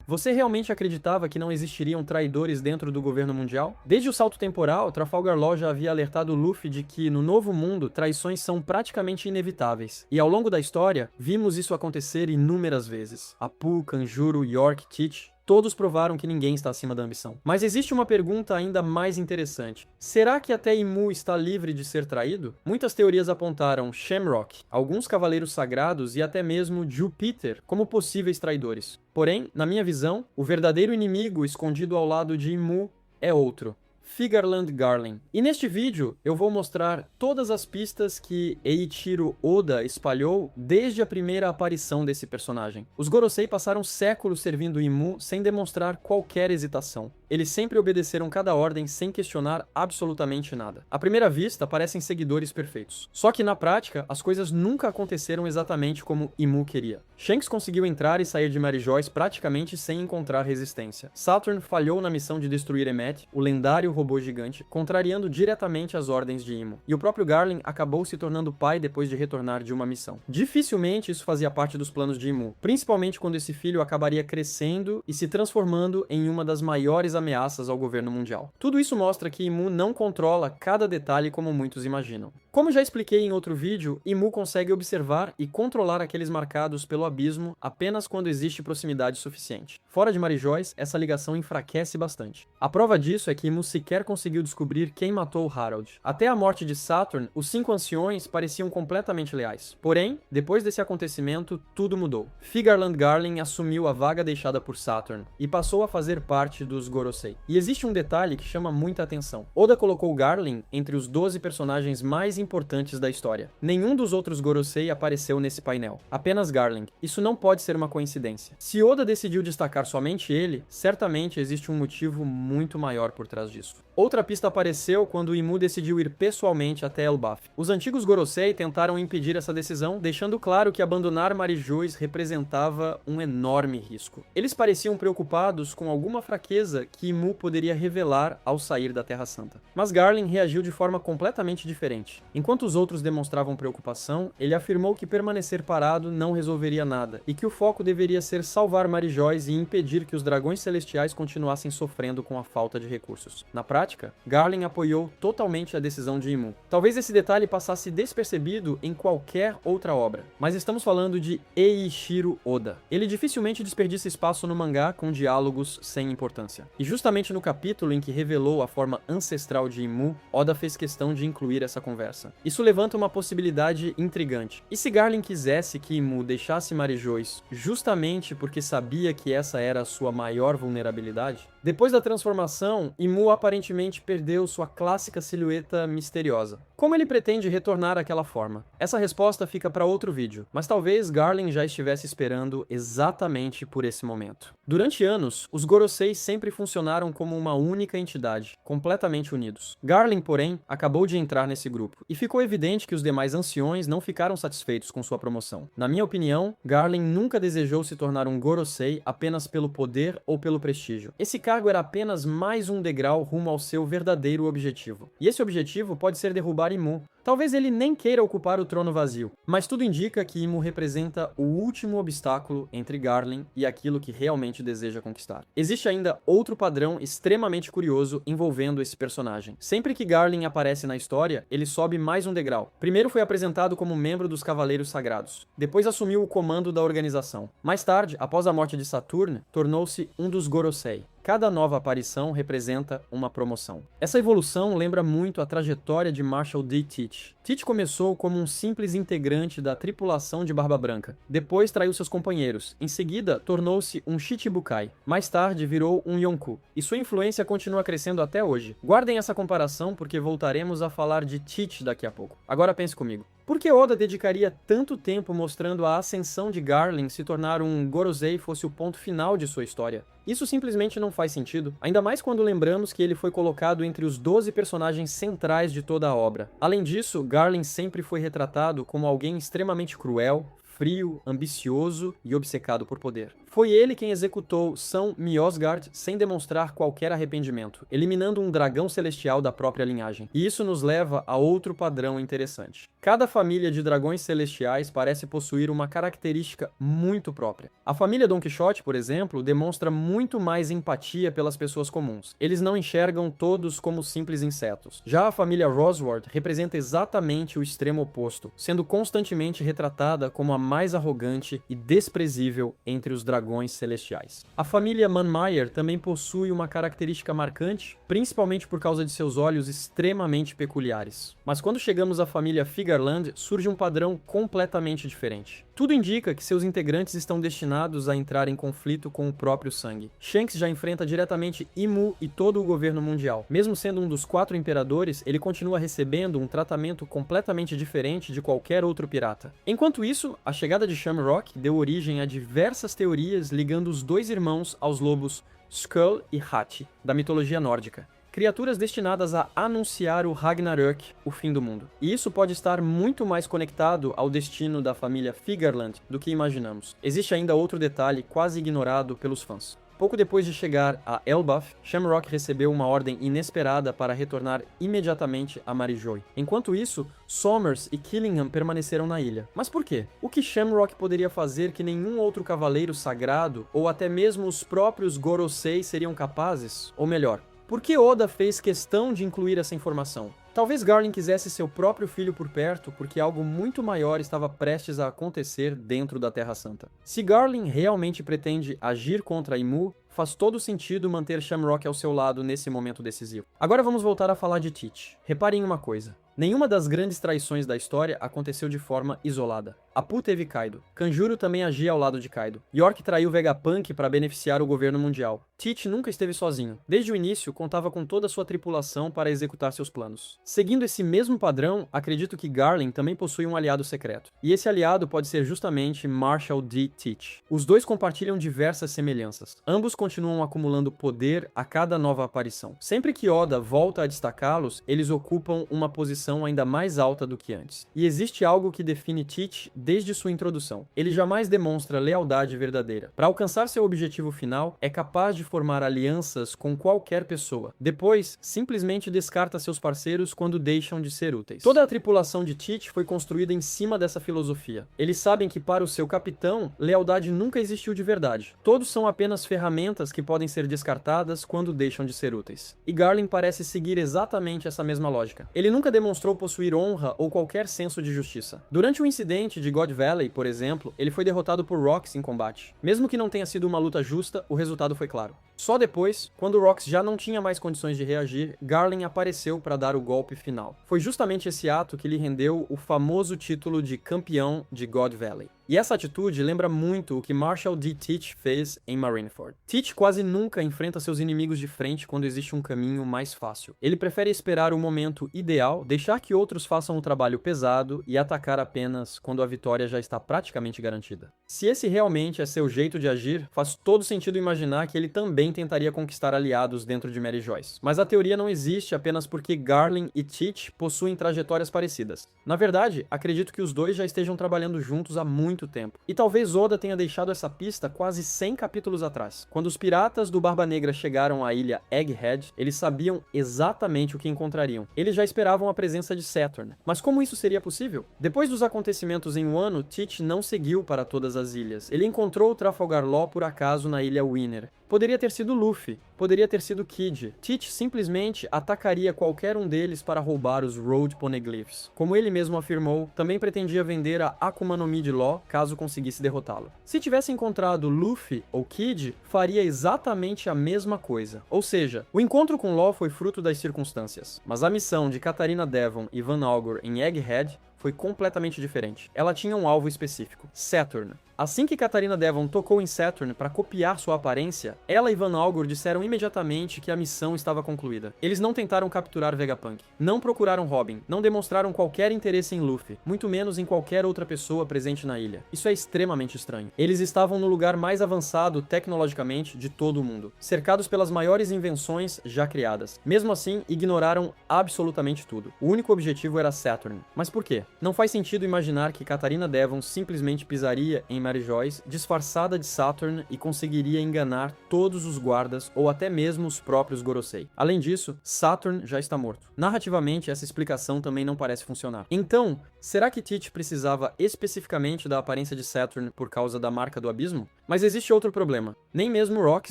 Você realmente acreditava que não existiriam traidores dentro do governo mundial? Desde o salto temporal, Trafalgar Law já havia alertado Luffy de que, no Novo Mundo, traições são praticamente inevitáveis. E ao longo da história, vimos isso acontecer inúmeras vezes. Apu, Kanjuro, York, Teach... todos provaram que ninguém está acima da ambição. Mas existe uma pergunta ainda mais interessante. Será que até Imu está livre de ser traído? Muitas teorias apontaram Shamrock, alguns cavaleiros sagrados e até mesmo Jupiter como possíveis traidores. Porém, na minha visão, o verdadeiro inimigo escondido ao lado de Imu é outro. Figarland Garling. E neste vídeo eu vou mostrar todas as pistas que Eiichiro Oda espalhou desde a primeira aparição desse personagem. Os Gorosei passaram séculos servindo Imu sem demonstrar qualquer hesitação. Eles sempre obedeceram cada ordem sem questionar absolutamente nada. À primeira vista, parecem seguidores perfeitos. Só que na prática, as coisas nunca aconteceram exatamente como Imu queria. Shanks conseguiu entrar e sair de Mary Joyce praticamente sem encontrar resistência. Saturn falhou na missão de destruir Emmet, o lendário robô gigante, contrariando diretamente as ordens de Imu. E o próprio Garling acabou se tornando pai depois de retornar de uma missão. Dificilmente isso fazia parte dos planos de Imu, principalmente quando esse filho acabaria crescendo e se transformando em uma das maiores ameaças ao governo mundial. Tudo isso mostra que Imu não controla cada detalhe como muitos imaginam. Como já expliquei em outro vídeo, Imu consegue observar e controlar aqueles marcados pelo abismo apenas quando existe proximidade suficiente. Fora de Mary Joyce, essa ligação enfraquece bastante. A prova disso é que Imu sequer conseguiu descobrir quem matou Harold. Até a morte de Saturn, os 5 anciões pareciam completamente leais. Porém, depois desse acontecimento, tudo mudou. Figarland Garling assumiu a vaga deixada por Saturn e passou a fazer parte dos Gorosei. E existe um detalhe que chama muita atenção. Oda colocou Garling entre os 12 personagens mais importantes da história. Nenhum dos outros Gorosei apareceu nesse painel. Apenas Garling. Isso não pode ser uma coincidência. Se Oda decidiu destacar somente ele, certamente existe um motivo muito maior por trás disso. Outra pista apareceu quando Imu decidiu ir pessoalmente até Elbaf. Os antigos Gorosei tentaram impedir essa decisão, deixando claro que abandonar Mary Joyce representava um enorme risco. Eles pareciam preocupados com alguma fraqueza que Imu poderia revelar ao sair da Terra Santa. Mas Garling reagiu de forma completamente diferente. Enquanto os outros demonstravam preocupação, ele afirmou que permanecer parado não resolveria nada, e que o foco deveria ser salvar Mary Joyce e impedir que os dragões celestiais continuassem sofrendo com a falta de recursos. Na prática, Garling apoiou totalmente a decisão de Imu. Talvez esse detalhe passasse despercebido em qualquer outra obra, mas estamos falando de Eiichiro Oda. Ele dificilmente desperdiça espaço no mangá com diálogos sem importância. E justamente no capítulo em que revelou a forma ancestral de Imu, Oda fez questão de incluir essa conversa. Isso levanta uma possibilidade intrigante. E se Garling quisesse que Imu deixasse Mary Joyce justamente porque sabia que essa era a sua maior vulnerabilidade? Depois da transformação, Imu aparentemente perdeu sua clássica silhueta misteriosa. Como ele pretende retornar àquela forma? Essa resposta fica para outro vídeo, mas talvez Garling já estivesse esperando exatamente por esse momento. Durante anos, os Gorosei sempre funcionaram como uma única entidade, completamente unidos. Garling, porém, acabou de entrar nesse grupo, e ficou evidente que os demais anciões não ficaram satisfeitos com sua promoção. Na minha opinião, Garling nunca desejou se tornar um Gorosei apenas pelo poder ou pelo prestígio. Esse cargo era apenas mais um degrau rumo ao seu verdadeiro objetivo. E esse objetivo pode ser derrubar Imu. Talvez ele nem queira ocupar o trono vazio, mas tudo indica que Imu representa o último obstáculo entre Garling e aquilo que realmente deseja conquistar. Existe ainda outro padrão extremamente curioso envolvendo esse personagem. Sempre que Garling aparece na história, ele sobe mais um degrau. Primeiro foi apresentado como membro dos Cavaleiros Sagrados, depois assumiu o comando da organização. Mais tarde, após a morte de Saturn, tornou-se um dos Gorosei. Cada nova aparição representa uma promoção. Essa evolução lembra muito a trajetória de Marshall D. Teach. Teach começou como um simples integrante da tripulação de Barba Branca. Depois traiu seus companheiros. Em seguida, tornou-se um Shichibukai. Mais tarde, virou um Yonkou. E sua influência continua crescendo até hoje. Guardem essa comparação porque voltaremos a falar de Teach daqui a pouco. Agora pense comigo. Por que Oda dedicaria tanto tempo mostrando a ascensão de Garling se tornar um Gorosei fosse o ponto final de sua história? Isso simplesmente não faz sentido, ainda mais quando lembramos que ele foi colocado entre os 12 personagens centrais de toda a obra. Além disso, Garling sempre foi retratado como alguém extremamente cruel, frio, ambicioso e obcecado por poder. Foi ele quem executou São Miosgard sem demonstrar qualquer arrependimento, eliminando um dragão celestial da própria linhagem. E isso nos leva a outro padrão interessante. Cada família de dragões celestiais parece possuir uma característica muito própria. A família Don Quixote, por exemplo, demonstra muito mais empatia pelas pessoas comuns. Eles não enxergam todos como simples insetos. Já a família Rosward representa exatamente o extremo oposto, sendo constantemente retratada como a mais arrogante e desprezível entre os dragões celestiais. A família Manmeyer também possui uma característica marcante, principalmente por causa de seus olhos extremamente peculiares. Mas quando chegamos à família Figarland, surge um padrão completamente diferente. Tudo indica que seus integrantes estão destinados a entrar em conflito com o próprio sangue. Shanks já enfrenta diretamente Imu e todo o governo mundial. Mesmo sendo um dos 4 imperadores, ele continua recebendo um tratamento completamente diferente de qualquer outro pirata. Enquanto isso, a chegada de Shamrock deu origem a diversas teorias ligando os dois irmãos aos lobos Skull e Hati, da mitologia nórdica. Criaturas destinadas a anunciar o Ragnarök, o fim do mundo. E isso pode estar muito mais conectado ao destino da família Figarland do que imaginamos. Existe ainda outro detalhe quase ignorado pelos fãs. Pouco depois de chegar a Elbaf, Shamrock recebeu uma ordem inesperada para retornar imediatamente a Marijoy. Enquanto isso, Somers e Killingham permaneceram na ilha. Mas por quê? O que Shamrock poderia fazer que nenhum outro cavaleiro sagrado, ou até mesmo os próprios Gorosei seriam capazes? Ou melhor, por que Oda fez questão de incluir essa informação? Talvez Garland quisesse seu próprio filho por perto, porque algo muito maior estava prestes a acontecer dentro da Terra Santa. Se Garland realmente pretende agir contra Imu, faz todo sentido manter Shamrock ao seu lado nesse momento decisivo. Agora vamos voltar a falar de Teach. Reparem em uma coisa. Nenhuma das grandes traições da história aconteceu de forma isolada. Apu teve Kaido. Kanjuro também agia ao lado de Kaido. York traiu Vegapunk para beneficiar o governo mundial. Teach nunca esteve sozinho. Desde o início, contava com toda a sua tripulação para executar seus planos. Seguindo esse mesmo padrão, acredito que Garland também possui um aliado secreto. E esse aliado pode ser justamente Marshall D. Teach. Os dois compartilham diversas semelhanças. Ambos continuam acumulando poder a cada nova aparição. Sempre que Oda volta a destacá-los, eles ocupam uma posição ainda mais alta do que antes. E existe algo que define Teach desde sua introdução. Ele jamais demonstra lealdade verdadeira. Para alcançar seu objetivo final, é capaz de formar alianças com qualquer pessoa. Depois, simplesmente descarta seus parceiros quando deixam de ser úteis. Toda a tripulação de Teach foi construída em cima dessa filosofia. Eles sabem que para o seu capitão, lealdade nunca existiu de verdade. Todos são apenas ferramentas que podem ser descartadas quando deixam de ser úteis. E Garland parece seguir exatamente essa mesma lógica. Ele nunca demonstrou possuir honra ou qualquer senso de justiça. Durante o incidente de God Valley, por exemplo, ele foi derrotado por Rox em combate. Mesmo que não tenha sido uma luta justa, o resultado foi claro. Só depois, quando Rox já não tinha mais condições de reagir, Garland apareceu para dar o golpe final. Foi justamente esse ato que lhe rendeu o famoso título de campeão de God Valley. E essa atitude lembra muito o que Marshall D. Teach fez em Marineford. Teach quase nunca enfrenta seus inimigos de frente quando existe um caminho mais fácil. Ele prefere esperar o momento ideal, deixar que outros façam o trabalho pesado e atacar apenas quando a vitória já está praticamente garantida. Se esse realmente é seu jeito de agir, faz todo sentido imaginar que ele também tentaria conquistar aliados dentro de Mary Joyce. Mas a teoria não existe apenas porque Garland e Teach possuem trajetórias parecidas. Na verdade, acredito que os dois já estejam trabalhando juntos há muito tempo. E talvez Oda tenha deixado essa pista quase 100 capítulos atrás. Quando os piratas do Barba Negra chegaram à ilha Egghead, eles sabiam exatamente o que encontrariam. Eles já esperavam a presença de Saturn. Mas como isso seria possível? Depois dos acontecimentos em Wano, Teach não seguiu para todas as ilhas. Ele encontrou o Trafalgar Law por acaso na ilha Winner. Poderia ter sido Luffy, poderia ter sido Kid. Teach simplesmente atacaria qualquer um deles para roubar os Road Poneglyphs. Como ele mesmo afirmou, também pretendia vender a Akuma no Mi de Law caso conseguisse derrotá-lo. Se tivesse encontrado Luffy ou Kid, faria exatamente a mesma coisa. Ou seja, o encontro com Law foi fruto das circunstâncias. Mas a missão de Katarina Devon e Van Augur em Egghead foi completamente diferente. Ela tinha um alvo específico, Saturn. Assim que Katarina Devon tocou em Saturn para copiar sua aparência, ela e Van Augur disseram imediatamente que a missão estava concluída. Eles não tentaram capturar Vegapunk, não procuraram Robin, não demonstraram qualquer interesse em Luffy, muito menos em qualquer outra pessoa presente na ilha. Isso é extremamente estranho. Eles estavam no lugar mais avançado tecnologicamente de todo o mundo, cercados pelas maiores invenções já criadas. Mesmo assim, ignoraram absolutamente tudo. O único objetivo era Saturn. Mas por quê? Não faz sentido imaginar que Katarina Devon simplesmente pisaria em Mary Joyce, disfarçada de Saturn e conseguiria enganar todos os guardas ou até mesmo os próprios Gorosei. Além disso, Saturn já está morto. Narrativamente, essa explicação também não parece funcionar. Então, será que Teach precisava especificamente da aparência de Saturn por causa da marca do abismo? Mas existe outro problema. Nem mesmo Rox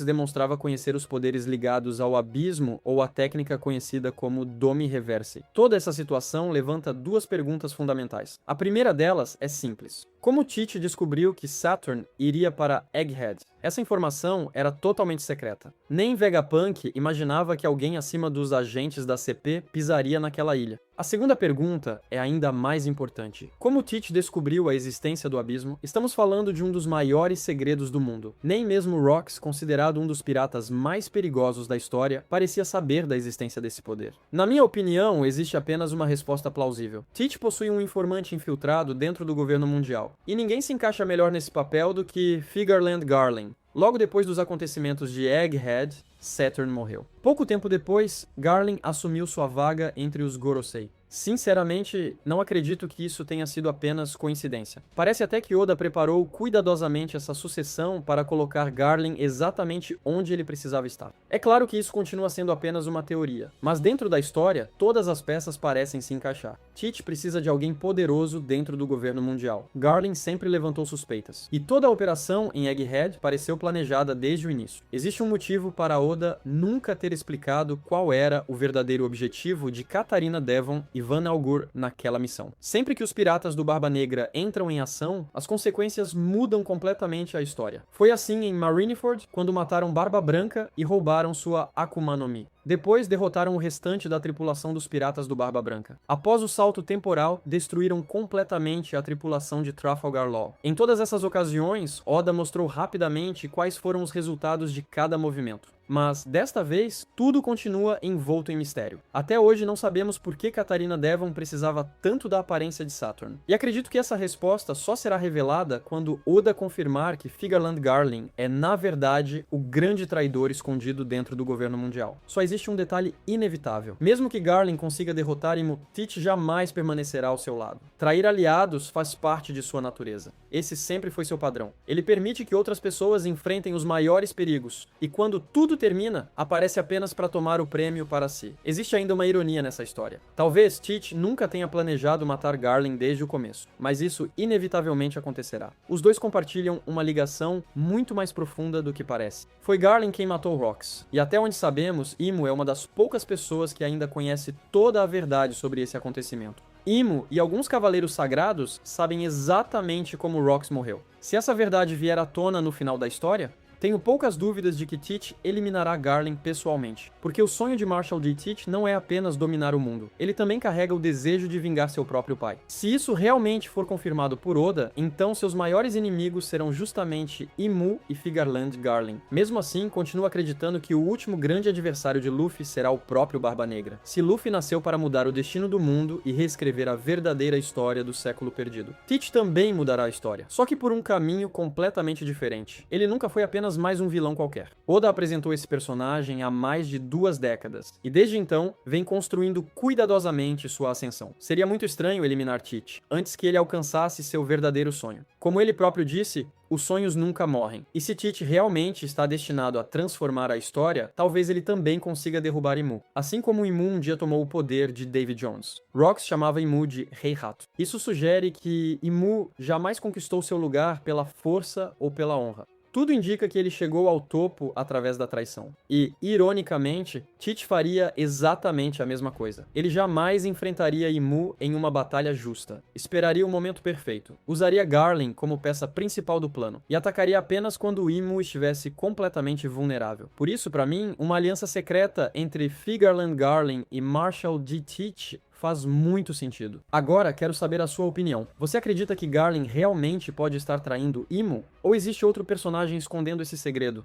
demonstrava conhecer os poderes ligados ao abismo ou a técnica conhecida como Domi Reverse. Toda essa situação levanta duas perguntas fundamentais. A primeira delas é simples. Como Teach descobriu que Saturn iria para Egghead? Essa informação era totalmente secreta. Nem Vegapunk imaginava que alguém acima dos agentes da CP pisaria naquela ilha. A segunda pergunta é ainda mais importante. Como Teach descobriu a existência do abismo? Estamos falando de um dos maiores segredos do mundo. Nem mesmo Rox, considerado um dos piratas mais perigosos da história, parecia saber da existência desse poder. Na minha opinião, existe apenas uma resposta plausível. Teach possui um informante infiltrado dentro do governo mundial. E ninguém se encaixa melhor nesse papel do que Figarland Garling. Logo depois dos acontecimentos de Egghead, Saturn morreu. Pouco tempo depois, Garling assumiu sua vaga entre os Gorosei. Sinceramente, não acredito que isso tenha sido apenas coincidência. Parece até que Oda preparou cuidadosamente essa sucessão para colocar Garling exatamente onde ele precisava estar. É claro que isso continua sendo apenas uma teoria, mas dentro da história, todas as peças parecem se encaixar. Teach precisa de alguém poderoso dentro do governo mundial. Garling sempre levantou suspeitas. E toda a operação em Egghead pareceu planejada desde o início. Existe um motivo para Oda nunca ter explicado qual era o verdadeiro objetivo de Katarina Devon e Van Algur naquela missão. Sempre que os piratas do Barba Negra entram em ação, as consequências mudam completamente a história. Foi assim em Marineford, quando mataram Barba Branca e roubaram sua Akuma no Mi. Depois, derrotaram o restante da tripulação dos piratas do Barba Branca. Após o salto temporal, destruíram completamente a tripulação de Trafalgar Law. Em todas essas ocasiões, Oda mostrou rapidamente quais foram os resultados de cada movimento. Mas, desta vez, tudo continua envolto em mistério. Até hoje não sabemos por que Katarina Devon precisava tanto da aparência de Saturn. E acredito que essa resposta só será revelada quando Oda confirmar que Figarland Garling é, na verdade, o grande traidor escondido dentro do governo mundial. Só existe um detalhe inevitável. Mesmo que Garling consiga derrotar Imu, Teach jamais permanecerá ao seu lado. Trair aliados faz parte de sua natureza. Esse sempre foi seu padrão. Ele permite que outras pessoas enfrentem os maiores perigos, e quando tudo termina, aparece apenas para tomar o prêmio para si. Existe ainda uma ironia nessa história. Talvez Teach nunca tenha planejado matar Garling desde o começo, mas isso inevitavelmente acontecerá. Os dois compartilham uma ligação muito mais profunda do que parece. Foi Garling quem matou Rox, e até onde sabemos, Imu é uma das poucas pessoas que ainda conhece toda a verdade sobre esse acontecimento. Imu e alguns cavaleiros sagrados sabem exatamente como Rox morreu. Se essa verdade vier à tona no final da história, tenho poucas dúvidas de que Teach eliminará Garling pessoalmente, porque o sonho de Marshall D. Teach não é apenas dominar o mundo, ele também carrega o desejo de vingar seu próprio pai. Se isso realmente for confirmado por Oda, então seus maiores inimigos serão justamente Imu e Figarland Garling. Mesmo assim, continuo acreditando que o último grande adversário de Luffy será o próprio Barba Negra. Se Luffy nasceu para mudar o destino do mundo e reescrever a verdadeira história do século perdido, Teach também mudará a história, só que por um caminho completamente diferente. Ele nunca foi apenas mais um vilão qualquer. Oda apresentou esse personagem há mais de 2 décadas, e desde então vem construindo cuidadosamente sua ascensão. Seria muito estranho eliminar Teach, antes que ele alcançasse seu verdadeiro sonho. Como ele próprio disse, os sonhos nunca morrem. E se Teach realmente está destinado a transformar a história, talvez ele também consiga derrubar Imu. Assim como Imu um dia tomou o poder de Davy Jones. Rox chamava Imu de Rei Rato. Isso sugere que Imu jamais conquistou seu lugar pela força ou pela honra. Tudo indica que ele chegou ao topo através da traição. E, ironicamente, Teach faria exatamente a mesma coisa. Ele jamais enfrentaria Imu em uma batalha justa. Esperaria o momento perfeito. Usaria Garling como peça principal do plano. E atacaria apenas quando Imu estivesse completamente vulnerável. Por isso, para mim, uma aliança secreta entre Figarland Garling e Marshall D. Teach faz muito sentido. Agora, quero saber a sua opinião. Você acredita que Garling realmente pode estar traindo Imu? Ou existe outro personagem escondendo esse segredo?